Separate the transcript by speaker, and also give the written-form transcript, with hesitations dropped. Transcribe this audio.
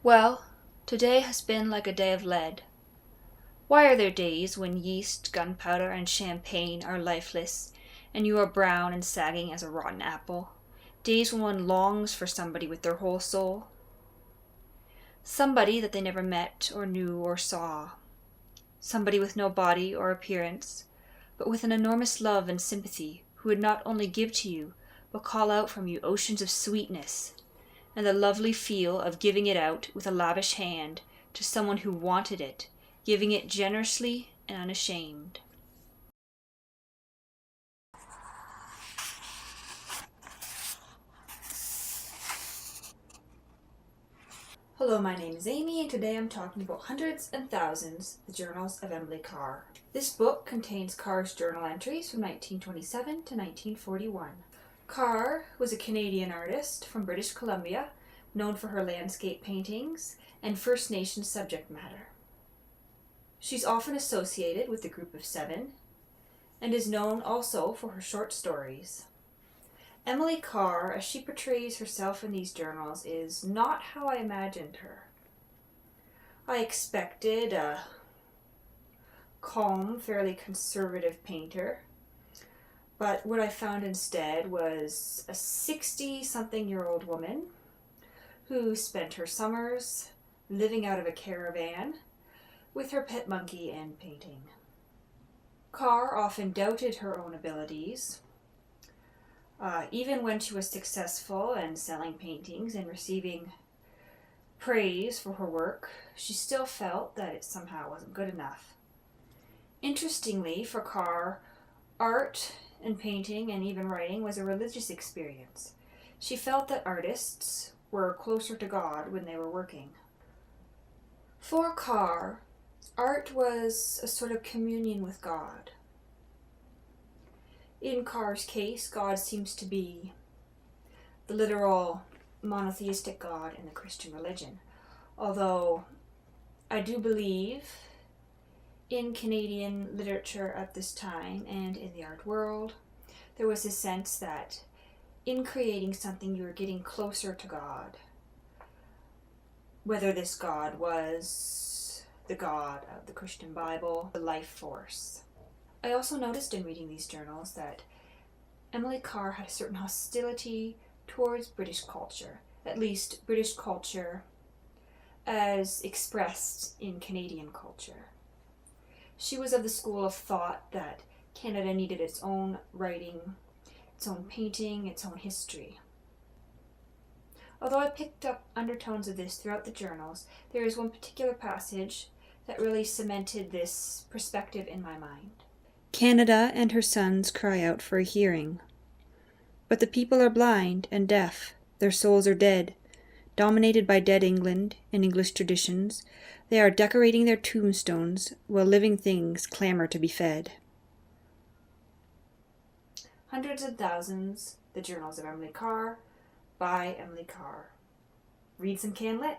Speaker 1: Well, today has been like a day of lead. Why are there days when yeast, gunpowder, and champagne are lifeless, and you are brown and sagging as a rotten apple? Days when one longs for somebody with their whole soul? Somebody that they never met or knew or saw. Somebody with no body or appearance, but with an enormous love and sympathy, who would not only give to you, but call out from you oceans of sweetness, and the lovely feel of giving it out with a lavish hand to someone who wanted it, giving it generously and unashamed. Hello, my name is Amy, and today I'm talking about Hundreds and Thousands, the Journals of Emily Carr. This book contains Carr's journal entries from 1927 to 1941. Carr was a Canadian artist from British Columbia, known for her landscape paintings and First Nations subject matter. She's often associated with the Group of Seven and is known also for her short stories. Emily Carr, as she portrays herself in these journals, is not how I imagined her. I expected a calm, fairly conservative painter, but what I found instead was a 60-something-year-old woman who spent her summers living out of a caravan with her pet monkey and painting. Carr often doubted her own abilities. Even when she was successful and selling paintings and receiving praise for her work, she still felt that it somehow wasn't good enough. Interestingly, for Carr, art and painting and even writing was a religious experience. She felt that artists were closer to God when they were working. For Carr, art was a sort of communion with God. In Carr's case, God seems to be the literal monotheistic God in the Christian religion. Although I do believe in Canadian literature at this time and in the art world, there was a sense that in creating something you were getting closer to God. Whether this God was the God of the Christian Bible, the life force. I also noticed in reading these journals that Emily Carr had a certain hostility towards British culture, at least British culture as expressed in Canadian culture. She was of the school of thought that Canada needed its own writing, its own painting, its own history. Although I picked up undertones of this throughout the journals, there is one particular passage that really cemented this perspective in my mind. Canada and her sons cry out for a hearing. But the people are blind and deaf, their souls are dead. Dominated by dead England and English traditions, they are decorating their tombstones while living things clamor to be fed. Hundreds and Thousands, the Journals of Emily Carr, by Emily Carr. Read some Canlit.